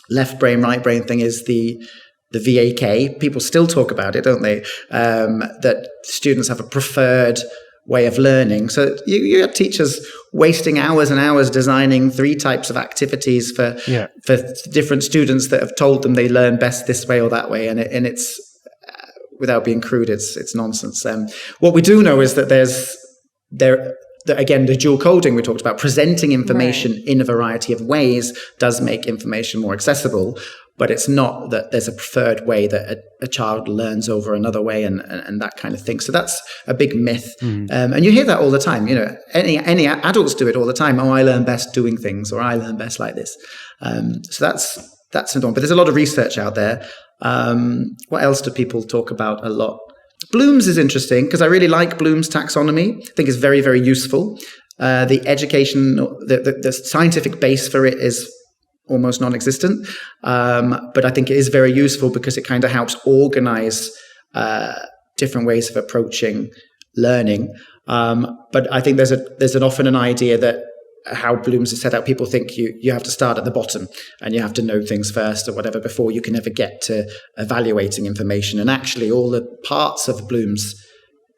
left brain, right brain thing is the VAK. People still talk about it, don't they? That students have a preferred way of learning. So you have teachers wasting hours and hours designing 3 types of activities for different students that have told them they learn best this way or that way. And it's without being crude, it's nonsense. What we do know is that again, the dual coding we talked about, presenting information in a variety of ways does make information more accessible. But it's not that there's a preferred way that a child learns over another way and that kind of thing. So that's a big myth. And you hear that all the time. You know, any adults do it all the time. Oh, I learn best doing things, or I learn best like this. So that's important. But there's a lot of research out there. What else do people talk about a lot? Bloom's is interesting because I really like Bloom's taxonomy. I think it's very, very useful. The education, the scientific base for it is almost non-existent. But I think it is very useful because it kind of helps organize different ways of approaching learning. But I think there's often an idea that how Bloom's is set out, people think you have to start at the bottom and you have to know things first or whatever before you can ever get to evaluating information. And actually all the parts of Bloom's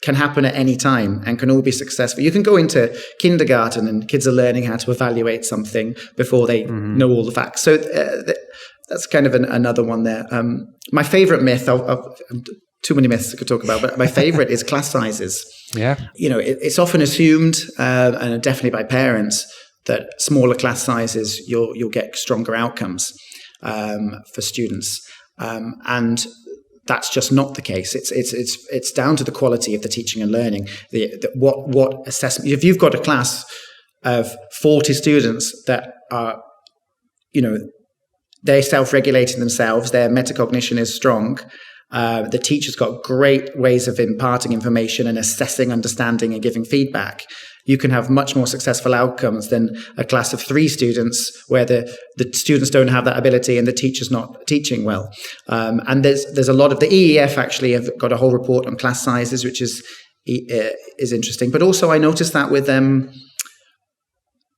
can happen at any time and can all be successful. You can go into kindergarten and kids are learning how to evaluate something before they know all the facts. So that's kind of another one there. My favorite myth, too many myths I could talk about, but my favorite is class sizes. Yeah. You know, it's often assumed, and definitely by parents, that smaller class sizes, you'll get stronger outcomes for students. And that's just not the case. It's down to the quality of the teaching and learning. What assessment? If you've got a class of 40 students that are, you know, they're self-regulating themselves, their metacognition is strong. The teacher's got great ways of imparting information and assessing, understanding, and giving feedback. You can have much more successful outcomes than a class of 3 students where the students don't have that ability and the teacher's not teaching well. And there's a lot of the EEF actually have got a whole report on class sizes, which is interesting. But also I noticed that with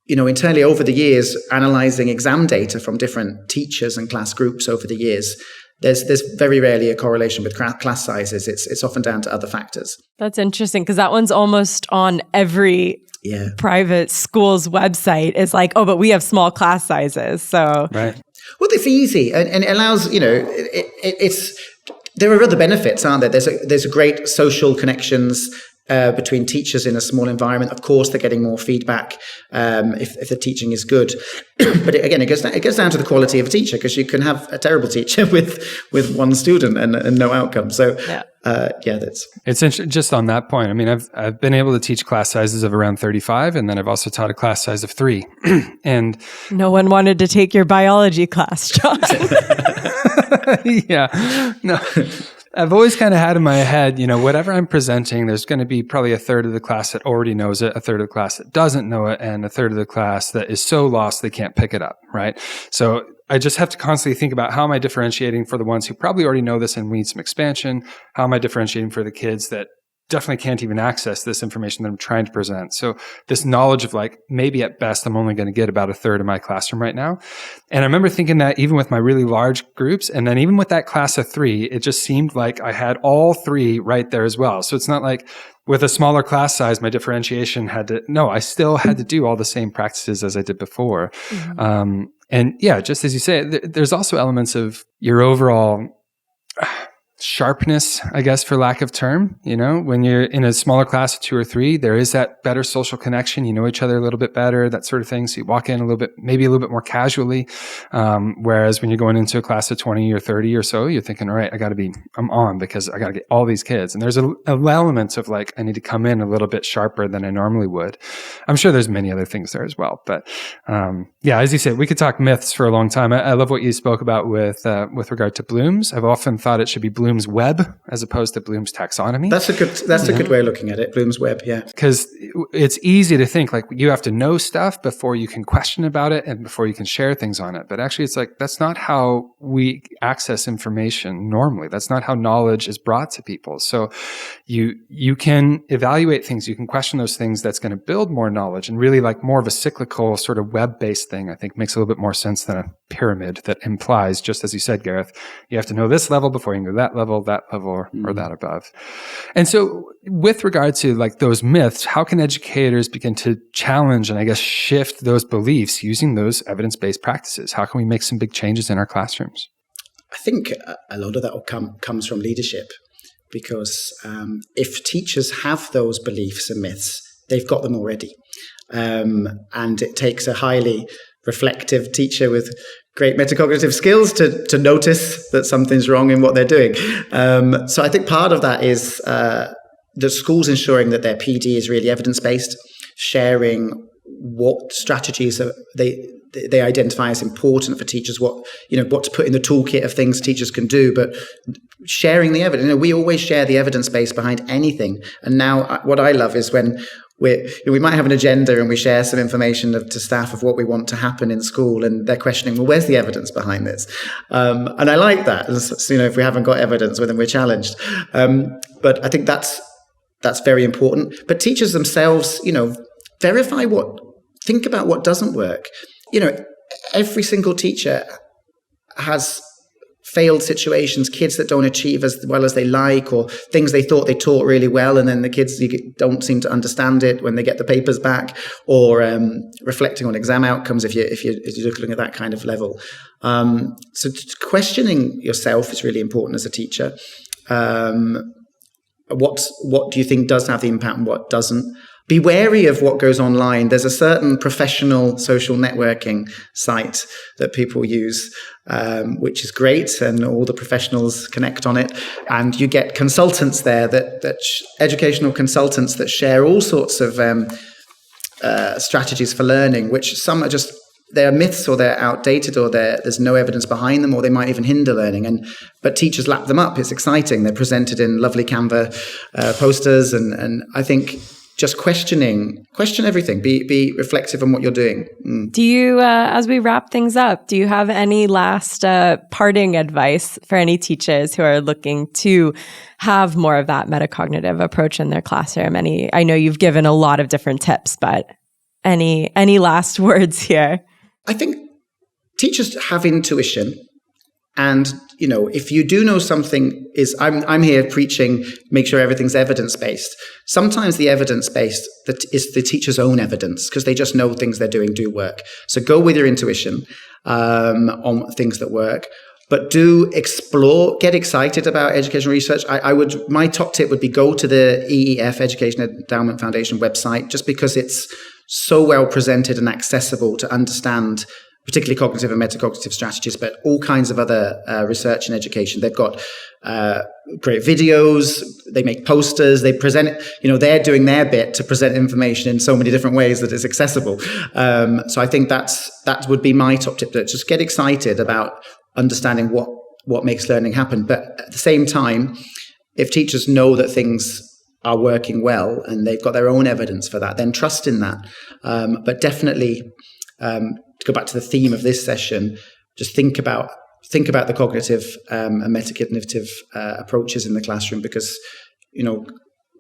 you know, internally over the years, analyzing exam data from different teachers and class groups over the years, there's very rarely a correlation with class sizes. It's often down to other factors. That's interesting because that one's almost on every private school's website. It's like, oh, but we have small class sizes. So right. Well, it's easy and it allows, you know, it's there are other benefits, aren't there? There's a great social connections between teachers in a small environment. Of course, they're getting more feedback if the teaching is good. But again, it goes down to the quality of a teacher, because you can have a terrible teacher with one student and no outcome. So it's just on that point. I mean, I've been able to teach class sizes of around 35, and then I've also taught a class size of 3. And no one wanted to take your biology class, John. Yeah, no. I've always kind of had in my head, you know, whatever I'm presenting, there's going to be probably a third of the class that already knows it, a third of the class that doesn't know it, and a third of the class that is so lost they can't pick it up, right? So I just have to constantly think about how am I differentiating for the ones who probably already know this and need some expansion? How am I differentiating for the kids that definitely can't even access this information that I'm trying to present? So this knowledge of like, maybe at best, I'm only going to get about a third of my classroom right now. And I remember thinking that even with my really large groups, and then even with that class of 3, it just seemed like I had all 3 right there as well. So it's not like with a smaller class size, my differentiation I still had to do all the same practices as I did before. Mm-hmm. And yeah, just as you say, there's also elements of your overall sharpness, I guess, for lack of term. You know, when you're in a smaller class of 2 or 3, there is that better social connection. You know each other a little bit better, that sort of thing. So you walk in maybe a little bit more casually. Whereas when you're going into a class of 20 or 30 or so, you're thinking, all right, I'm on because I got to get all these kids. And there's an element of like, I need to come in a little bit sharper than I normally would. I'm sure there's many other things there as well. But as you said, we could talk myths for a long time. I love what you spoke about with regard to Bloom's. I've often thought it should be Bloom's Web as opposed to Bloom's taxonomy. That's a good way of looking at it. Bloom's Web, yeah. Because it's easy to think like you have to know stuff before you can question about it and before you can share things on it. But actually, it's like that's not how we access information normally. That's not how knowledge is brought to people. So you can evaluate things. You can question those things. That's going to build more knowledge, and really like more of a cyclical sort of web-based thing, I think makes a little bit more sense than a pyramid that implies, just as you said, Gareth, you have to know this level before you can go that level, or that above. And so with regard to like those myths, how can educators begin to challenge and I guess shift those beliefs using those evidence-based practices? How can we make some big changes in our classrooms? I think a lot of that comes from leadership, because if teachers have those beliefs and myths, they've got them already. And it takes a highly reflective teacher with great metacognitive skills to notice that something's wrong in what they're doing. So I think part of that is the schools ensuring that their PD is really evidence-based, sharing what strategies they identify as important for teachers, what to put in the toolkit of things teachers can do, but sharing the evidence. We always share the evidence base behind anything. And now what I love is when we might have an agenda and we share some information to staff of what we want to happen in school, and they're questioning, well, where's the evidence behind this? And I like that. So, if we haven't got evidence, well, then we're challenged. But I think that's very important. But teachers themselves, think about what doesn't work. Every single teacher has failed situations, kids that don't achieve as well as they like, or things they thought they taught really well, and then the kids don't seem to understand it when they get the papers back, or reflecting on exam outcomes if you're looking at that kind of level. So questioning yourself is really important as a teacher. What do you think does have the impact and what doesn't? Be wary of what goes online. There's a certain professional social networking site that people use, which is great, and all the professionals connect on it. And you get consultants there, educational consultants that share all sorts of strategies for learning, which some are just, they're myths, or they're outdated, or there's no evidence behind them, or they might even hinder learning. But teachers lap them up. It's exciting. They're presented in lovely Canva posters, and I think just question everything. Be reflective on what you're doing. Do you, as we wrap things up, do you have any last parting advice for any teachers who are looking to have more of that metacognitive approach in their classroom? I know you've given a lot of different tips, but any last words here? I think teachers have intuition. And, if you do know something I'm here preaching, make sure everything's evidence-based. Sometimes the evidence-based is the teacher's own evidence, because they just know things they're doing do work. So go with your intuition on things that work. But do explore, get excited about educational research. My top tip would be go to the EEF, Education Endowment Foundation website, just because it's so well presented and accessible to understand, particularly cognitive and metacognitive strategies, but all kinds of other research in education. They've got great videos, they make posters, they present it, they're doing their bit to present information in so many different ways that it's accessible. So I think that would be my top tip, that just get excited about understanding what makes learning happen. But at the same time, if teachers know that things are working well and they've got their own evidence for that, then trust in that. But definitely, to go back to the theme of this session, just think about the cognitive and metacognitive approaches in the classroom, because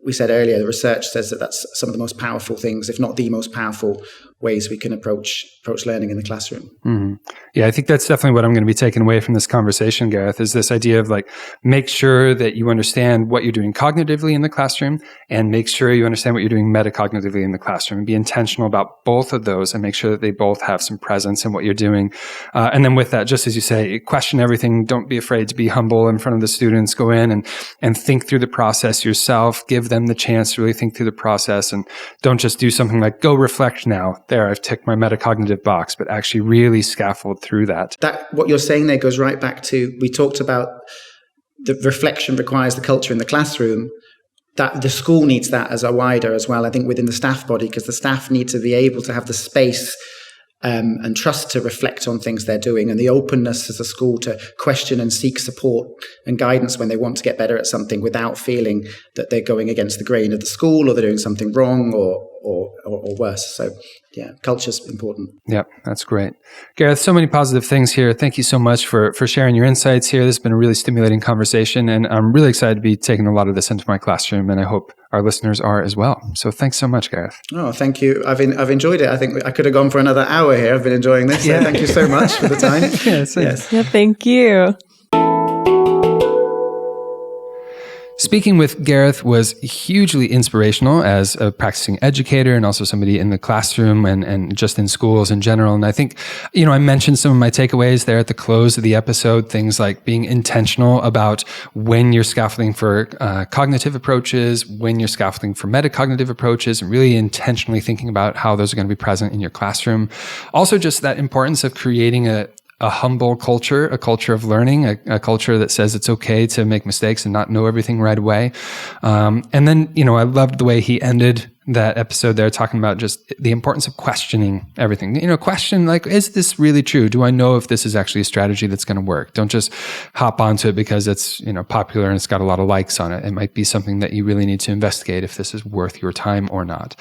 we said earlier, the research says that that's some of the most powerful things, if not the most powerful ways we can approach learning in the classroom. Mm-hmm. Yeah, I think that's definitely what I'm going to be taking away from this conversation, Gareth, is this idea of make sure that you understand what you're doing cognitively in the classroom, and make sure you understand what you're doing metacognitively in the classroom, and be intentional about both of those, and make sure that they both have some presence in what you're doing. And then with that, just as you say, question everything. Don't be afraid to be humble in front of the students. Go in and think through the process yourself. Give them the chance to really think through the process, and don't just do something like, go reflect now. There, I've ticked my metacognitive box, but actually really scaffold through that. What you're saying there goes right back to, we talked about the reflection requires the culture in the classroom, that the school needs that as a wider as well, I think, within the staff body, because the staff need to be able to have the space and trust to reflect on things they're doing, and the openness as a school to question and seek support and guidance when they want to get better at something, without feeling that they're going against the grain of the school, or they're doing something wrong, or worse. So yeah, culture's important. Yeah, that's great. Gareth, so many positive things here. Thank you so much for sharing your insights here. This has been a really stimulating conversation, and I'm really excited to be taking a lot of this into my classroom, and I hope our listeners are as well. So thanks so much, Gareth. Oh, thank you. I've enjoyed it. I think I could have gone for another hour here. I've been enjoying this. So thank you so much for the time. Yes. Yeah, thank you. Speaking with Gareth was hugely inspirational as a practicing educator and also somebody in the classroom and just in schools in general. And I think, I mentioned some of my takeaways there at the close of the episode, things like being intentional about when you're scaffolding for cognitive approaches, when you're scaffolding for metacognitive approaches, and really intentionally thinking about how those are going to be present in your classroom. Also, just that importance of creating a humble culture, a culture of learning, a culture that says it's okay to make mistakes and not know everything right away. And then, I loved the way he ended that episode there, talking about just the importance of questioning everything. Question like, is this really true? Do I know if this is actually a strategy that's going to work? Don't just hop onto it because it's, popular and it's got a lot of likes on it. It might be something that you really need to investigate if this is worth your time or not.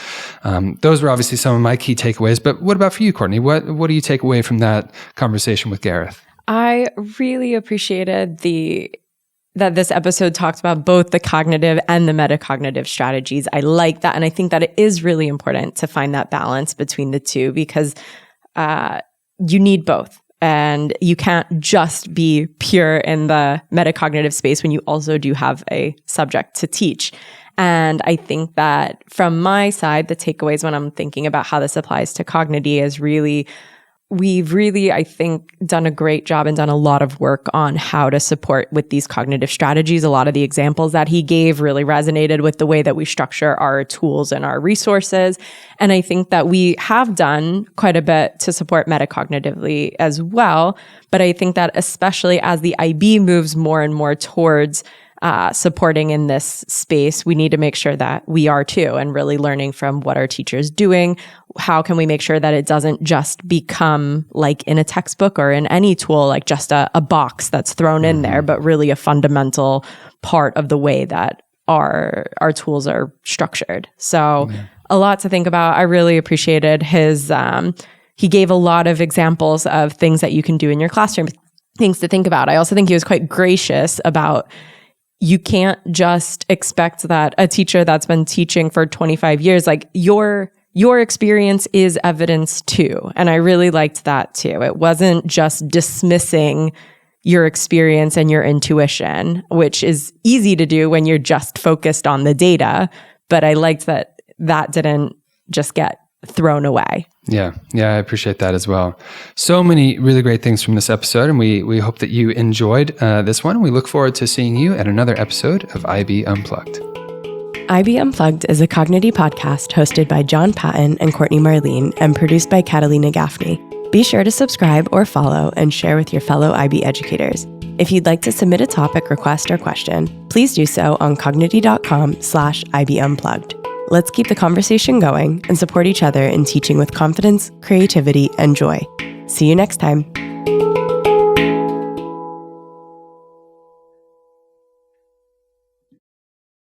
Those were obviously some of my key takeaways, but what about for you, Courtney? What do you take away from that conversation with Gareth? I really appreciated that this episode talks about both the cognitive and the metacognitive strategies. I like that. And I think that it is really important to find that balance between the two because you need both. And you can't just be pure in the metacognitive space when you also do have a subject to teach. And I think that from my side, the takeaways when I'm thinking about how this applies to cognition is we've really, I think, done a great job and done a lot of work on how to support with these cognitive strategies. A lot of the examples that he gave really resonated with the way that we structure our tools and our resources. And I think that we have done quite a bit to support metacognitively as well. But I think that especially as the IB moves more and more towards supporting in this space, we need to make sure that we are too, and really learning from what our teachers doing. How can we make sure that it doesn't just become like in a textbook or in any tool, like just a box that's thrown in there, but really a fundamental part of the way that our tools are structured. So a lot to think about. I really appreciated his, he gave a lot of examples of things that you can do in your classroom, things to think about. I also think he was quite gracious about you can't just expect that a teacher that's been teaching for 25 years, like your experience is evidence too. And I really liked that too. It wasn't just dismissing your experience and your intuition, which is easy to do when you're just focused on the data. But I liked that didn't just get thrown away. Yeah, I appreciate that as well. So many really great things from this episode, and we hope that you enjoyed this one. We look forward to seeing you at another episode of IB Unplugged. IB Unplugged is a cognition podcast hosted by John Patton and Courtney Marlene and produced by Catalina Gaffney. Be sure to subscribe or follow and share with your fellow IB educators. If you'd like to submit a topic request or question, please do so on cognition.com/IB Unplugged. Let's keep the conversation going and support each other in teaching with confidence, creativity, and joy. See you next time.